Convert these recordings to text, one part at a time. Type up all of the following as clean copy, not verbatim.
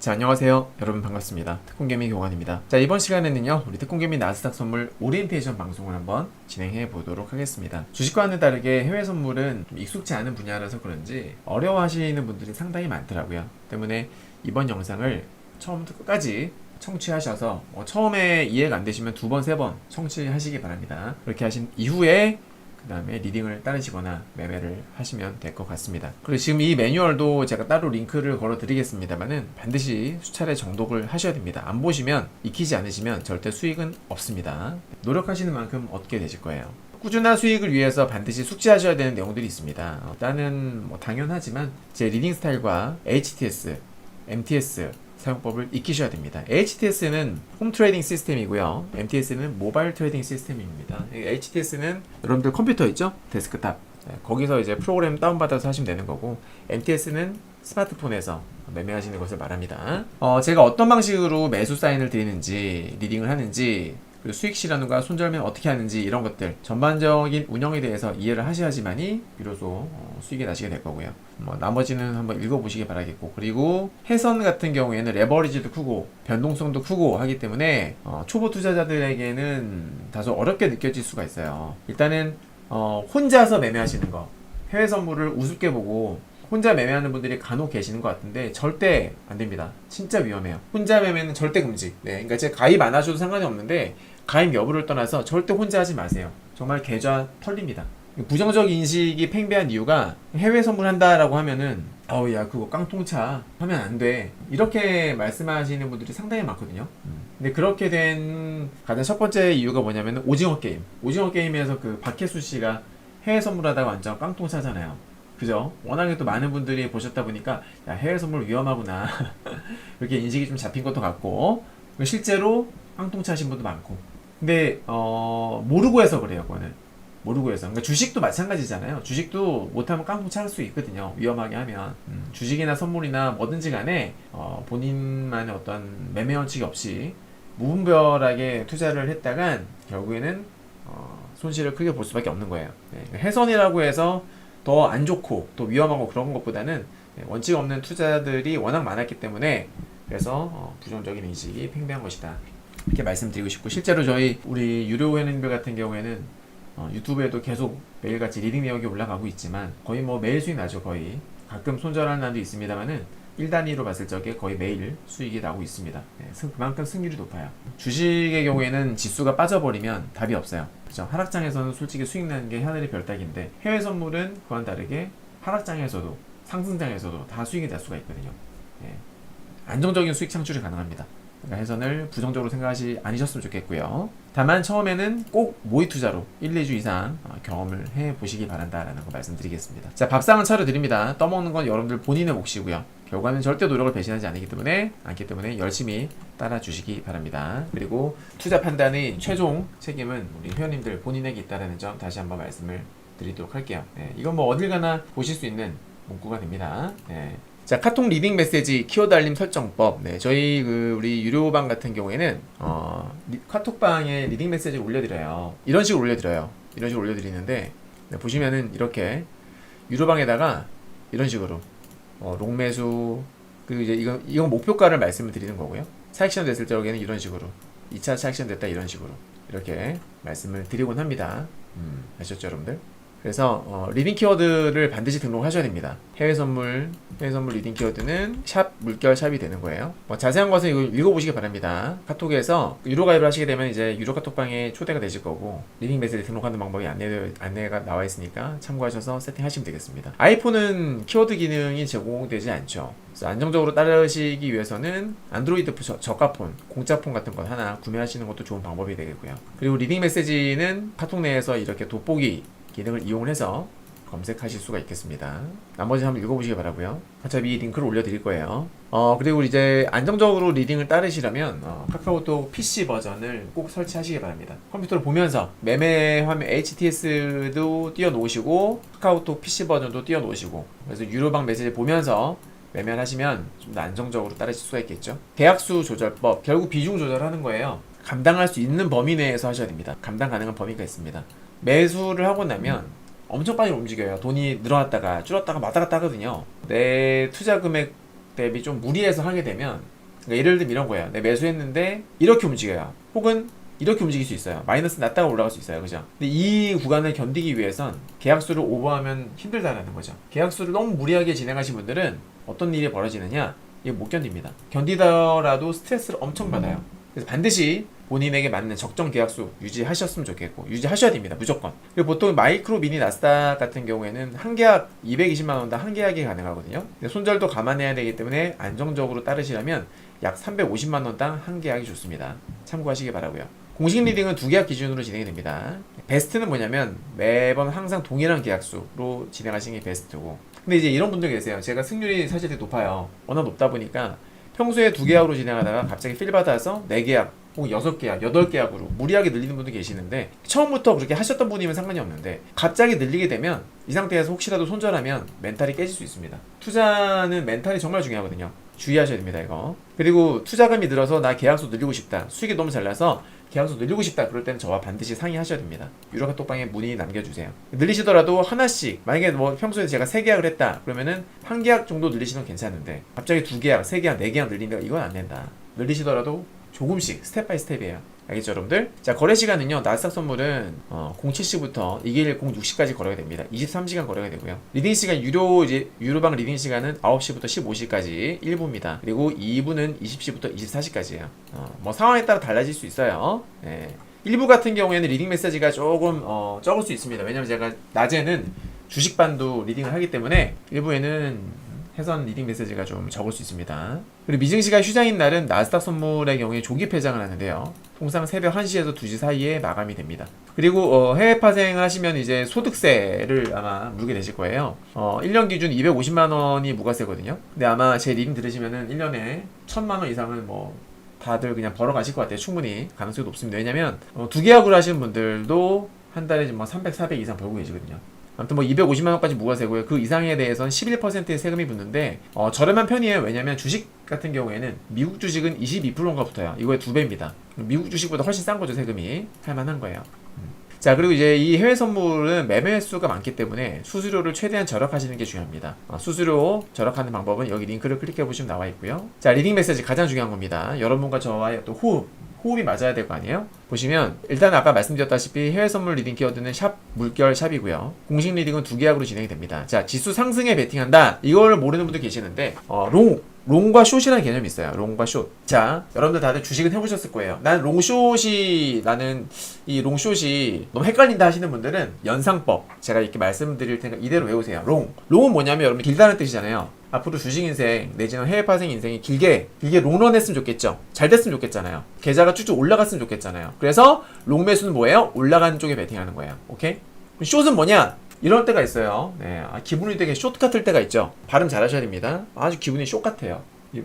자, 안녕하세요. 여러분 반갑습니다. 특공개미 교관입니다. 자, 이번 시간에는요, 우리 특공개미 나스닥 선물 오리엔테이션 방송을 한번 진행해 보도록 하겠습니다. 주식과는 다르게 해외 선물은 좀 익숙치 않은 분야라서 그런지 어려워하시는 분들이 상당히 많더라고요. 때문에 이번 영상을 처음부터 끝까지 청취하셔서 처음에 이해가 안 되시면 두 번, 세 번 청취하시기 바랍니다. 그렇게 하신 이후에 그 다음에 리딩을 따르시거나 매매를 하시면 될 것 같습니다. 그리고 지금 이 매뉴얼도 제가 따로 링크를 걸어 드리겠습니다만은 반드시 수차례 정독을 하셔야 됩니다. 안 보시면, 익히지 않으시면 절대 수익은 없습니다. 노력하시는 만큼 얻게 되실 거예요. 꾸준한 수익을 위해서 반드시 숙지하셔야 되는 내용들이 있습니다. 일단은 당연하지만 제 리딩 스타일과 HTS, MTS 사용법을 익히셔야 됩니다. HTS는 홈 트레이딩 시스템이고요. MTS는 모바일 트레이딩 시스템입니다. HTS는 여러분들 컴퓨터 있죠? 데스크탑. 거기서 이제 프로그램 다운받아서 하시면 되는 거고, MTS는 스마트폰에서 매매하시는 것을 말합니다. 제가 어떤 방식으로 매수 사인을 드리는지, 리딩을 하는지, 그리고 수익 실현과 손절매는 어떻게 하는지, 이런 것들 전반적인 운영에 대해서 이해를 하셔야지만이 비로소 수익이 나시게 될 거고요. 나머지는 한번 읽어보시기 바라겠고, 그리고 해선 같은 경우에는 레버리지도 크고 변동성도 크고 하기 때문에 초보 투자자들에게는 다소 어렵게 느껴질 수가 있어요. 일단은 혼자서 매매하시는 거, 해외 선물을 우습게 보고 혼자 매매하는 분들이 간혹 계시는 것 같은데 절대 안 됩니다. 진짜 위험해요. 혼자 매매는 절대 금지. 그러니까 제가 가입 안 하셔도 상관이 없는데 가입 여부를 떠나서 절대 혼자 하지 마세요. 정말 계좌 털립니다. 부정적 인식이 팽배한 이유가 해외 선물한다라고 하면은 야 그거 깡통차 하면 안 돼, 이렇게 말씀하시는 분들이 상당히 많거든요. 근데 그렇게 된 가장 첫 번째 이유가 뭐냐면 오징어 게임에서 그 박혜수 씨가 해외 선물하다가 완전 깡통차잖아요. 그죠? 워낙에 또 많은 분들이 보셨다 보니까 야, 해외 선물 위험하구나 이렇게 인식이 좀 잡힌 것도 같고, 실제로 깡통차 하신 분도 많고. 근데 모르고 해서 그래요. 그거는 모르고 해서. 그러니까 주식도 마찬가지잖아요. 주식도 못하면 깡통차 할 수 있거든요, 위험하게 하면. 주식이나 선물이나 뭐든지 간에 본인만의 어떤 매매 원칙이 없이 무분별하게 투자를 했다간 결국에는 손실을 크게 볼 수밖에 없는 거예요. 해선이라고 해서 더 안 좋고 또 위험하고 그런 것보다는 원칙 없는 투자들이 워낙 많았기 때문에, 그래서 부정적인 인식이 팽배한 것이다, 이렇게 말씀드리고 싶고, 실제로 우리 유료 회원님들 같은 경우에는 유튜브에도 계속 매일같이 리딩 내역이 올라가고 있지만 거의 매일 수익 나죠. 거의 가끔 손절하는 날도 있습니다만은 1단위로 봤을 적에 거의 매일 수익이 나고 있습니다. 그만큼 승률이 높아요. 주식의 경우에는 지수가 빠져버리면 답이 없어요. 그렇죠? 하락장에서는 솔직히 수익 나는 게 하늘의 별따기인데, 해외 선물은 그와는 다르게 하락장에서도 상승장에서도 다 수익이 날 수가 있거든요. 안정적인 수익 창출이 가능합니다. 그러니까 해선을 부정적으로 생각하지 않으셨으면 좋겠고요. 다만 처음에는 꼭 모의 투자로 1, 2주 이상 경험을 해보시기 바란다라는 거 말씀드리겠습니다. 자, 밥상은 차려드립니다. 떠먹는 건 여러분들 본인의 몫이고요. 결과는 절대 노력을 배신하지 않기 때문에 열심히 따라주시기 바랍니다. 그리고 투자 판단의 최종 책임은 우리 회원님들 본인에게 있다는 점 다시 한번 말씀을 드리도록 할게요. 이건 어딜 가나 보실 수 있는 문구가 됩니다. 자, 카톡 리딩 메시지 키워드 알림 설정법. 저희 우리 유료방 같은 경우에는 카톡방에 리딩 메시지를 올려드려요. 이런 식으로 올려드리는데, 보시면은 이렇게 유료방에다가 이런 식으로 롱매수, 그리고 이제 이건 목표가를 말씀을 드리는 거고요. 차익실현 됐을 적에는 이런 식으로 2차 차익실현 됐다, 이런 식으로 이렇게 말씀을 드리곤 합니다. 아셨죠, 여러분들? 그래서 리딩 키워드를 반드시 등록하셔야 됩니다. 해외 선물 리딩 키워드는 샵 물결 샵이 되는 거예요. 자세한 것은 이거 읽어보시기 바랍니다. 카톡에서 유료 가입을 하시게 되면 이제 유료 카톡방에 초대가 되실 거고, 리딩 메시지 등록하는 방법이 안내가 나와 있으니까 참고하셔서 세팅하시면 되겠습니다. 아이폰은 키워드 기능이 제공되지 않죠. 그래서 안정적으로 따르시기 위해서는 안드로이드 저가폰, 공짜폰 같은 거 하나 구매하시는 것도 좋은 방법이 되겠고요. 그리고 리딩 메시지는 카톡 내에서 이렇게 돋보기 기능을 이용해서 검색하실 수가 있겠습니다. 나머지 한번 읽어보시기 바라고요. 어차피 이 링크를 올려드릴 거예요. 그리고 이제 안정적으로 리딩을 따르시려면 카카오톡 PC 버전을 꼭 설치하시기 바랍니다. 컴퓨터를 보면서 매매 화면 HTS도 띄워놓으시고 카카오톡 PC 버전도 띄워놓으시고, 그래서 유료방 메시지 보면서 매매를 하시면 좀 더 안정적으로 따르실 수가 있겠죠. 계약수 조절법, 결국 비중 조절하는 거예요. 감당할 수 있는 범위 내에서 하셔야 됩니다. 감당 가능한 범위가 있습니다. 매수를 하고 나면 엄청 빨리 움직여요. 돈이 늘어났다가 줄었다가 왔다 갔다 하거든요. 내 투자 금액 대비 좀 무리해서 하게 되면 그러니까 예를 들면 이런 거예요. 내 매수했는데 이렇게 움직여요. 혹은 이렇게 움직일 수 있어요. 마이너스 났다가 올라갈 수 있어요. 그죠? 근데 이 구간을 견디기 위해선 계약수를 오버하면 힘들다라는 거죠. 계약수를 너무 무리하게 진행하신 분들은 어떤 일이 벌어지느냐? 이거 못 견딥니다. 견디더라도 스트레스를 엄청 받아요. 그래서 반드시 본인에게 맞는 적정 계약수 유지하셨으면 좋겠고 유지하셔야 됩니다. 무조건. 그리고 보통 마이크로 미니 나스닥 같은 경우에는 한 계약 220만 원당 한 계약이 가능하거든요. 근데 손절도 감안해야 되기 때문에 안정적으로 따르시려면 약 350만 원당 한 계약이 좋습니다. 참고하시기 바라고요. 공식 리딩은 두 계약 기준으로 진행이 됩니다. 베스트는 뭐냐면 매번 항상 동일한 계약수로 진행하시는 게 베스트고, 근데 이제 이런 분들 계세요. 제가 승률이 사실 되게 높아요. 워낙 높다 보니까 평소에 두 계약으로 진행하다가 갑자기 필 받아서 4계약 혹은 6계약, 8계약으로 무리하게 늘리는 분도 계시는데, 처음부터 그렇게 하셨던 분이면 상관이 없는데 갑자기 늘리게 되면 이 상태에서 혹시라도 손절하면 멘탈이 깨질 수 있습니다. 투자는 멘탈이 정말 중요하거든요. 주의하셔야 됩니다, 이거. 그리고 투자금이 늘어서 나 계약수 늘리고 싶다, 수익이 너무 잘 나서 계약수 늘리고 싶다, 그럴 때는 저와 반드시 상의하셔야 됩니다. 유료 카톡방에 문의 남겨주세요. 늘리시더라도 하나씩, 만약에 뭐 평소에 제가 3계약을 했다 그러면은 한 계약 정도 늘리시면 괜찮은데 갑자기 2계약, 3계약, 4계약 늘린다, 이건 안 된다. 늘리시더라도 조금씩 스텝 바이 스텝이에요. 알겠죠, 여러분들? 자, 거래 시간은요, 나스닥 선물은 07시부터 2010 6시까지 거래가 됩니다. 23시간 거래가 되고요. 리딩 시간, 유료방 리딩 시간은 9시부터 15시까지 1부입니다. 그리고 2부는 20시부터 24시까지예요. 뭐 상황에 따라 달라질 수 있어요. 네. 1부 같은 경우에는 리딩 메시지가 조금 적을 수 있습니다. 왜냐면 제가 낮에는 주식반도 리딩을 하기 때문에 1부에는 해선 리딩 메시지가 좀 적을 수 있습니다. 그리고 미증시가 휴장인 날은 나스닥 선물의 경우에 조기 폐장을 하는데요. 통상 새벽 1시에서 2시 사이에 마감이 됩니다. 그리고 해외 파생을 하시면 이제 소득세를 아마 물게 되실 거예요. 1년 기준 250만 원이 무과세거든요. 근데 아마 제 리딩 들으시면은 1년에 1000만 원 이상은 뭐 다들 그냥 벌어 가실 것 같아요. 충분히 가능성이 높습니다. 왜냐면 두 계약으로 하시는 분들도 한 달에 뭐 300, 400 이상 벌고 계시거든요. 아무튼 뭐 250만 원까지 무과세고요. 그 이상에 대해서는 11%의 세금이 붙는데 저렴한 편이에요. 왜냐면 주식 같은 경우에는 미국 주식은 22%인가 붙어요. 이거의 2배입니다. 미국 주식보다 훨씬 싼 거죠. 세금이 할만한 거예요. 자, 그리고 이제 이 해외 선물은 매매 횟수가 많기 때문에 수수료를 최대한 절약하시는 게 중요합니다. 수수료 절약하는 방법은 여기 링크를 클릭해 보시면 나와 있고요. 자, 리딩 메시지 가장 중요한 겁니다. 여러분과 저와의 또 호흡이 맞아야 될 거 아니에요? 보시면 일단 아까 말씀드렸다시피 해외 선물 리딩 키워드는 샵 물결 샵이고요. 공식 리딩은 2계약으로 진행이 됩니다. 자, 지수 상승에 베팅한다, 이걸 모르는 분들 계시는데 롱과 숏이라는 개념이 있어요. 롱과 숏. 자, 여러분들 다들 주식은 해보셨을 거예요. 나는 이 롱숏이 너무 het갈린다 하시는 분들은 연상법 제가 이렇게 말씀드릴 테니까 이대로 외우세요. 롱은 뭐냐면 여러분 길다는 뜻이잖아요. 앞으로 주식 인생 내지는 해외 파생 인생이 길게 롱런 했으면 좋겠죠. 잘 됐으면 좋겠잖아요. 계좌가 쭉쭉 올라갔으면 좋겠잖아요. 그래서 롱 매수는 뭐예요? 올라가는 쪽에 베팅하는 거예요. 오케이? 숏은 뭐냐? 이럴 때가 있어요. 네, 기분이 되게 숏 같을 때가 있죠. 발음 잘 하셔야 됩니다. 아주 기분이 숏 같아요.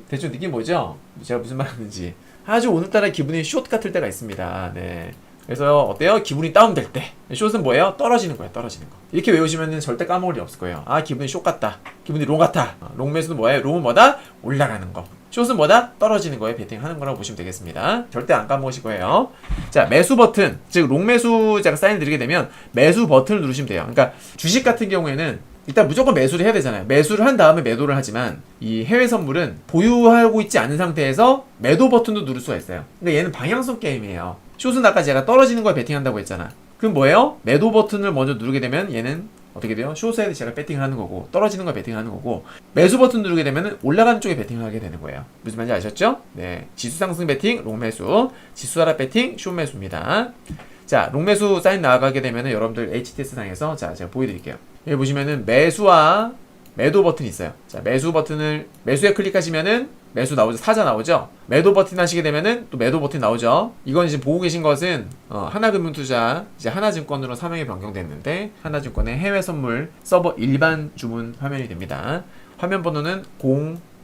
대충 느낌 뭐죠? 제가 무슨 말 하는지. 아주 오늘따라 기분이 숏 같을 때가 있습니다. 네. 그래서 어때요? 기분이 다운될 때. 숏은 뭐예요? 떨어지는 거예요. 떨어지는 거. 이렇게 외우시면 절대 까먹을 일 없을 거예요. 기분이 숏 같다. 기분이 롱 같아. 롱 매수는 뭐예요? 롱은 뭐다? 올라가는 거. 숏은 뭐다? 떨어지는 거에 베팅하는 거라고 보시면 되겠습니다. 절대 안 까먹으실 거예요. 자, 매수 버튼, 즉 롱 매수 제가 사인을 드리게 되면 매수 버튼을 누르시면 돼요. 그러니까 주식 같은 경우에는 일단 무조건 매수를 해야 되잖아요. 매수를 한 다음에 매도를 하지만 이 해외 선물은 보유하고 있지 않은 상태에서 매도 버튼도 누를 수가 있어요. 그러니까 얘는 방향성 게임이에요. 숏은 아까 제가 떨어지는 거에 베팅한다고 했잖아. 그럼 뭐예요? 매도 버튼을 먼저 누르게 되면 얘는 어떻게 돼요? 숏에 제가 배팅을 하는 거고, 떨어지는 거 배팅을 하는 거고, 매수 버튼 누르게 되면 올라가는 쪽에 배팅을 하게 되는 거예요. 무슨 말인지 아셨죠? 네, 지수 상승 배팅, 롱 매수, 지수 하락 배팅, 숏 매수입니다. 자, 롱 매수 사인 나가게 되면 여러분들 HTS 상에서 자, 제가 보여드릴게요. 여기 보시면은 매수와 매도 버튼이 있어요. 자, 매수 버튼을 매수에 클릭하시면은 매수 나오죠. 사자 나오죠. 매도 버튼 하시게 되면은 또 매도 버튼 나오죠. 이건 지금 보고 계신 것은 하나금융투자 이제 하나증권으로 사명이 변경됐는데 하나증권의 해외 선물 서버 일반 주문 화면이 됩니다. 화면 번호는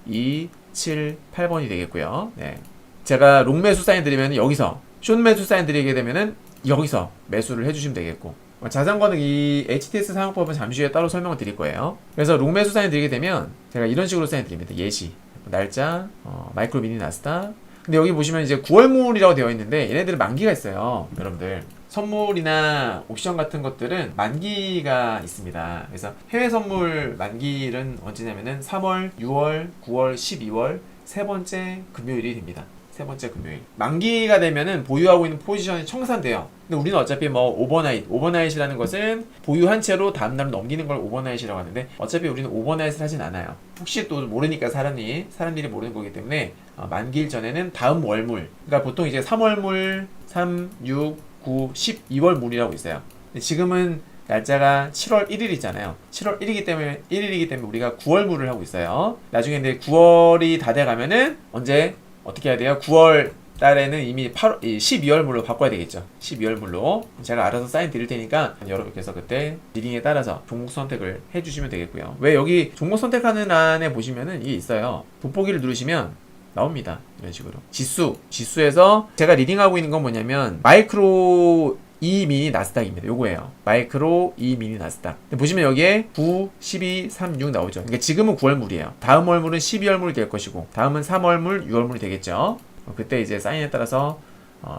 0278번이 되겠고요. 네. 제가 롱 매수 사인 드리면 여기서 숏 매수 사인 드리게 되면은 여기서 매수를 해주시면 되겠고, 자산권은 이 HTS 사용법은 잠시 후에 따로 설명을 드릴 거예요. 그래서 롱 매수 사인 드리게 되면 제가 이런 식으로 사인 드립니다. 예시, 날짜, 마이크로 미니 나스닥. 근데 여기 보시면 이제 9월물이라고 되어 있는데 얘네들은 만기가 있어요. 여러분들 선물이나 옵션 같은 것들은 만기가 있습니다. 그래서 해외 선물 만기는 언제냐면은 3월, 6월, 9월, 12월, 세 번째 금요일이 됩니다. 세 번째 금요일. 만기가 되면은 보유하고 있는 포지션이 청산돼요. 근데 우리는 어차피 뭐 오버나잇이라는 것은 보유한 채로 다음날 넘기는 걸 오버나잇이라고 하는데 어차피 우리는 오버나잇을 하진 않아요. 혹시 또 모르니까 사람 일이 모르는 거기 때문에 만기일 전에는 다음 월물, 그러니까 보통 이제 3월물, 3, 6, 9, 12월 물이라고 있어요. 근데 지금은 날짜가 7월 1일이잖아요. 7월 1일이기 때문에 우리가 9월물을 하고 있어요. 나중에 이제 9월이 다 돼가면은 언제 어떻게 해야 돼요? 9월 달에는 이미 12월물로 바꿔야 되겠죠. 12월물로 제가 알아서 사인 드릴 테니까 여러분께서 그때 리딩에 따라서 종목 선택을 해주시면 되겠고요. 왜 여기 종목 선택하는 란에 보시면은 이게 있어요. 돋보기를 누르시면 나옵니다. 이런 식으로 지수에서 제가 리딩하고 있는 건 뭐냐면 마이크로 2 미니 나스닥입니다. 요거예요. 마이크로 2 미니 나스닥. 보시면 여기에 9, 12, 3, 6 나오죠. 그러니까 지금은 9월물이에요. 다음 월물은 12월물이 될 것이고, 다음은 3월물, 6월물이 되겠죠. 그때 이제 사인에 따라서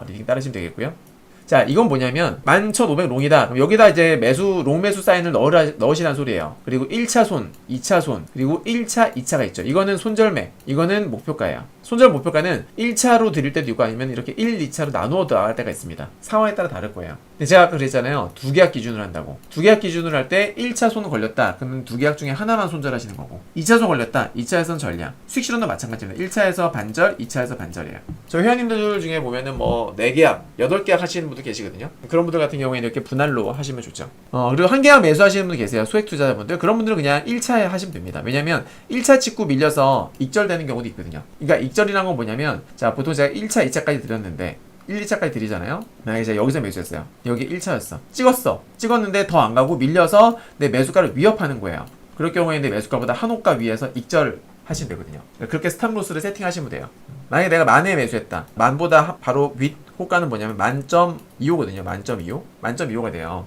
리딩 따르시면 되겠고요. 자, 이건 뭐냐면 11,500 롱이다. 그럼 여기다 이제 롱 매수 사인을 넣으시라는 소리예요. 그리고 1차 손, 2차 손, 그리고 1차, 2차가 있죠. 이거는 손절매, 이거는 목표가예요. 손절 목표가는 1차로 드릴 때도 있고 아니면 이렇게 1, 2차로 나누어 나갈 때가 있습니다. 상황에 따라 다를 거예요. 근데 제가 아까 그랬잖아요. 두 계약 기준으로 한다고. 두 계약 기준으로 할 때 1차 손은 걸렸다. 그러면 두 계약 중에 하나만 손절하시는 거고. 2차 손 걸렸다. 2차에서는 전량. 수익 실현도 마찬가지입니다. 1차에서 반절, 2차에서 반절이에요. 저 회원님들 중에 보면은 뭐 4계약, 8계약 하시는 분들 계시거든요. 그런 분들 같은 경우에는 이렇게 분할로 하시면 좋죠. 그리고 한 계약 매수하시는 분들 계세요. 소액 투자자분들. 그런 분들은 그냥 1차에 하시면 됩니다. 왜냐면 1차 찍고 밀려서 익절되는 경우도 있거든요. 그러니까 익절이란 건 뭐냐면, 자, 보통 제가 1차, 2차까지 드렸는데 1, 2차까지 드리잖아요. 만약에 제가 여기서 매수했어요. 여기 1차였어. 찍었는데 더 안 가고 밀려서 내 매수가를 위협하는 거예요. 그럴 경우에 내 매수가보다 한 호가 위에서 익절 하시면 되거든요. 그렇게 스탑로스를 세팅하시면 돼요. 만약에 내가 만에 매수했다. 만보다 바로 윗 호가는 뭐냐면 만점 2호거든요. 만점 2호? 만점 2호가 돼요.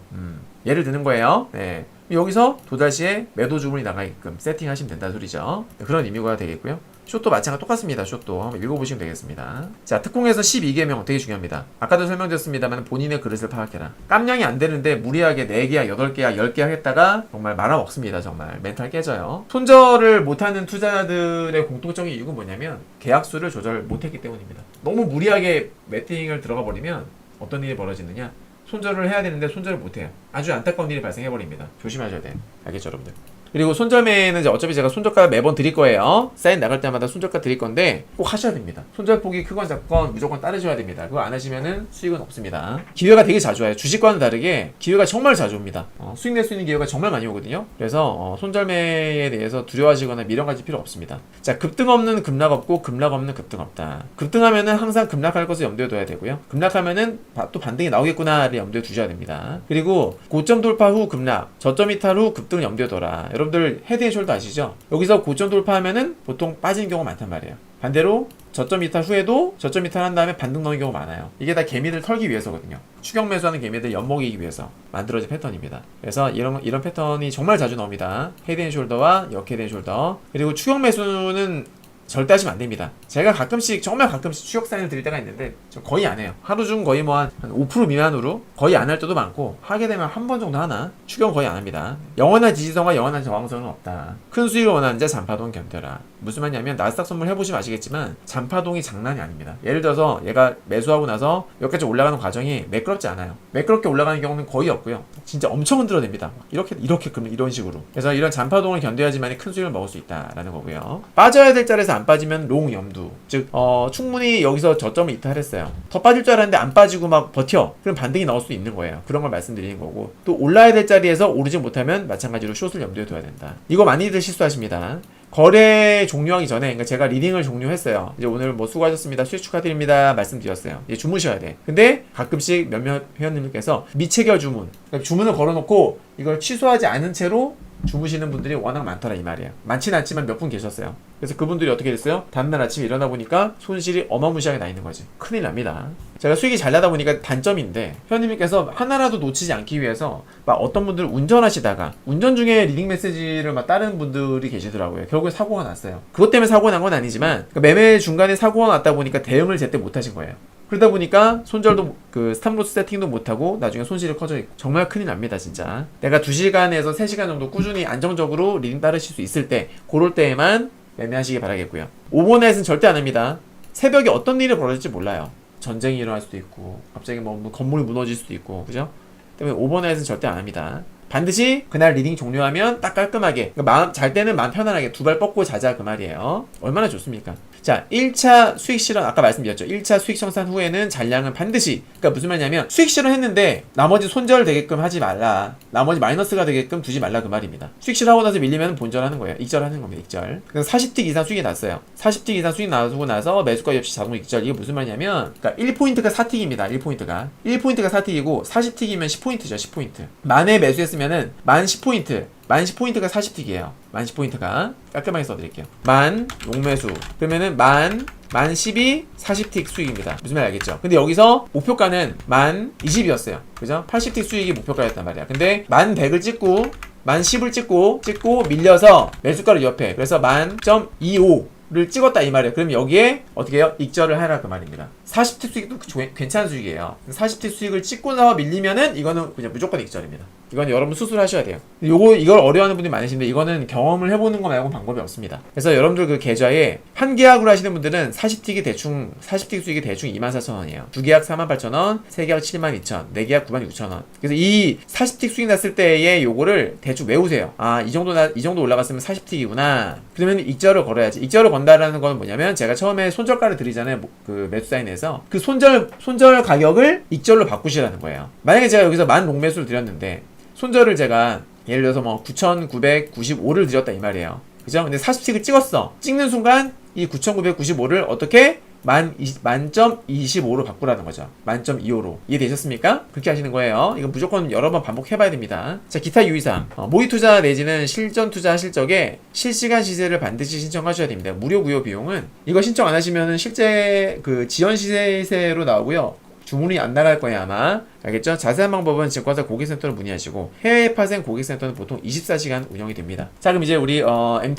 예를 드는 거예요. 네. 여기서 도달시에 매도 주문이 나가게끔 세팅하시면 된다는 소리죠. 그런 의미가 되겠고요. 숏도 마찬가지 똑같습니다. 숏도 한번 읽어보시면 되겠습니다. 자, 특공에서 12개명 되게 중요합니다. 아까도 설명드렸습니다만 본인의 그릇을 파악해라. 깜냥이 안 되는데 무리하게 4계약, 8계약, 10계약 했다가 정말 말아먹습니다. 정말 멘탈 깨져요. 손절을 못하는 투자자들의 공통적인 이유가 뭐냐면 계약수를 조절 못했기 때문입니다. 너무 무리하게 매팅을 들어가 버리면 어떤 일이 벌어지느냐, 손절을 해야 되는데 손절을 못해요. 아주 안타까운 일이 발생해버립니다. 조심하셔야 돼요. 알겠죠, 여러분들? 그리고 손절매는 이제 어차피 제가 손절가 매번 드릴 거예요. 사인 나갈 때마다 손절가 드릴 건데 꼭 하셔야 됩니다. 손절폭이 크건 작건 무조건 따르셔야 됩니다. 그거 안 하시면은 수익은 없습니다. 기회가 되게 자주 와요. 주식과는 다르게 기회가 정말 자주 옵니다. 수익 낼 수 있는 기회가 정말 많이 오거든요. 그래서 손절매에 대해서 두려워하시거나 미련 가질 필요 없습니다. 자, 급등 없는 급락 없고 급락 없는 급등 없다. 급등하면은 항상 급락할 것을 염두에 둬야 되고요. 급락하면은 또 반등이 나오겠구나를 염두에 두셔야 됩니다. 그리고 고점 돌파 후 급락, 저점 이탈 후 급등을 염두에 둬라. 여러분들 헤드앤숄더 아시죠? 여기서 고점 돌파하면은 보통 빠지는 경우가 많단 말이에요. 반대로 저점 이탈 후에도 저점 이탈 한 다음에 반등 나오는 경우가 많아요. 이게 다 개미들 털기 위해서거든요. 추격 매수하는 개미들 엿먹이기 위해서 만들어진 패턴입니다. 그래서 이런 패턴이 정말 자주 나옵니다. 헤드앤숄더와 역헤드앤숄더. 그리고 추격 매수는 절대 하시면 안 됩니다. 제가 정말 가끔씩 추격 사인을 드릴 때가 있는데 거의 안 해요. 하루 중 거의 뭐 한 5% 미만으로 거의 안 할 때도 많고, 하게 되면 한 번 정도 하나. 추격은 거의 안 합니다. 영원한 지지선과 영원한 저항선은 없다. 큰 수익을 원하는 자 잔파동 견뎌라. 무슨 말이냐면 나스닥 선물 해보시면 아시겠지만 잔파동이 장난이 아닙니다. 예를 들어서 얘가 매수하고 나서 여기까지 올라가는 과정이 매끄럽지 않아요. 매끄럽게 올라가는 경우는 거의 없고요. 진짜 엄청 흔들어냅니다. 이런 식으로. 그래서 이런 잔파동을 견뎌야지만 큰 수익을 먹을 수 있다라는 거고요. 빠져야 될 자리에서 안 빠지면 롱 염두. 즉 충분히 여기서 저점을 이탈했어요. 더 빠질 줄 알았는데 안 빠지고 막 버텨. 그럼 반등이 나올 수 있는 거예요. 그런 걸 말씀드리는 거고, 또 올라야 될 자리에서 오르지 못하면 마찬가지로 숏을 염두에 둬야 된다. 이거 많이들 실수하십니다. 거래 종료하기 전에, 그러니까 제가 리딩을 종료했어요. 이제 오늘 뭐 수고하셨습니다, 수익 축하드립니다 말씀드렸어요. 이제 주무셔야 돼. 근데 가끔씩 몇몇 회원님께서 미체결 주문, 그러니까 주문을 걸어놓고 이걸 취소하지 않은 채로 주무시는 분들이 워낙 많더라 이 말이에요. 많진 않지만 몇 분 계셨어요. 그래서 그분들이 어떻게 됐어요? 다음날 아침에 일어나 보니까 손실이 어마무시하게 나 있는 거지. 큰일 납니다. 제가 수익이 잘 나다 보니까 단점인데, 회원님께서 하나라도 놓치지 않기 위해서 막 어떤 분들 운전하시다가 운전 중에 리딩 메시지를 막 따르는 분들이 계시더라고요. 결국에 사고가 났어요. 그것 때문에 사고가 난 건 아니지만 매매 중간에 사고가 났다 보니까 대응을 제때 못 하신 거예요. 그러다 보니까 손절도 스탑로스 세팅도 못하고 나중에 손실이 커져 있고 정말 큰일 납니다. 진짜 내가 2시간에서 3시간 정도 꾸준히 안정적으로 리딩 따르실 수 있을 때, 그럴 때에만 매매하시기 바라겠고요. 오버넷은 절대 안 합니다. 새벽에 어떤 일이 벌어질지 몰라요. 전쟁이 일어날 수도 있고 갑자기 뭐 건물이 무너질 수도 있고 그죠? 때문에 오버넷은 절대 안 합니다. 반드시 그날 리딩 종료하면 딱 깔끔하게 마음 잘 때는 마음 편안하게 두 발 뻗고 자자 그 말이에요. 얼마나 좋습니까? 자, 1차 수익 실현 아까 말씀드렸죠. 1차 수익 청산 후에는 잔량은 반드시 그러니까 무슨 말이냐면 수익 실현했는데 나머지 손절 되게끔 하지 말라. 나머지 마이너스가 되게끔 두지 말라 그 말입니다. 수익 실현하고 나서 밀리면 본절하는 거예요. 익절하는 겁니다. 익절. 그래서 40틱 이상 수익이 났어요. 40틱 이상 수익 나고 나서 매수가율 없이 자동 익절. 이게 무슨 말이냐면 그러니까 1포인트가 4틱입니다. 1포인트가 4틱이고 40틱이면 10포인트죠. 10포인트. 만에 매수했으면은 만 10포인트. 만 10포인트가 40틱이에요. 만 10포인트가 깔끔하게 써드릴게요. 만 용매수 그러면은 만 10이 40틱 수익입니다. 무슨 말 알겠죠? 근데 여기서 목표가는 만 20이었어요. 그죠? 80틱 수익이 목표가였단 말이야. 근데 만 100을 찍고 만 10을 찍고 밀려서 매수가를 옆에 그래서 만 0.25를 찍었다 이 말이에요. 그럼 여기에 어떻게 해요? 익절을 해라 그 말입니다. 40틱 수익도 괜찮은 수익이에요. 40틱 수익을 찍고 나서 밀리면은 이거는 그냥 무조건 익절입니다. 이건 여러분 수술하셔야 돼요. 이걸 어려워하는 분들이 많으신데 이거는 경험을 해보는 거 말고 방법이 없습니다. 그래서 여러분들 그 계좌에 한 계약으로 하시는 분들은 40틱 수익이 대충 24,000원이에요. 두 계약 48,000원, 세 계약 72,000원, 네 계약 96,000원. 그래서 이 40틱 수익 났을 때의 요거를 대충 외우세요. 아, 이 정도 올라갔으면 40틱이구나. 그러면 익절을 걸어야지. 익절을 건다라는 건 뭐냐면 제가 처음에 손절가를 드리잖아요. 그 매수 사인에서 그 손절 가격을 익절로 바꾸시라는 거예요. 만약에 제가 여기서 만 롱매수를 드렸는데 손절을 제가 예를 들어서 뭐 9,995를 드렸다 이 말이에요. 그죠? 근데 40틱을 찍었어. 찍는 순간 이 9,995를 어떻게 만점 25로 바꾸라는 거죠. 만점 25로. 이해되셨습니까? 그렇게 하시는 거예요. 이건 무조건 여러 번 반복해봐야 됩니다. 자, 기타 유의사항. 모의 투자 내지는 실전 투자 하실 적에 실시간 시세를 반드시 신청하셔야 됩니다. 무료 구요 비용은 이거 신청 안 하시면은 실제 그 지연 시세로 나오고요. 주문이 안 나갈 거예요 아마. 알겠죠? 자세한 방법은 증권사 고객센터로 문의하시고 해외 파생 고객센터는 보통 24시간 운영이 됩니다. 자, 그럼 이제 우리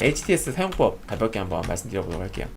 HTS 사용법 가볍게 한번 말씀드려보도록 할게요.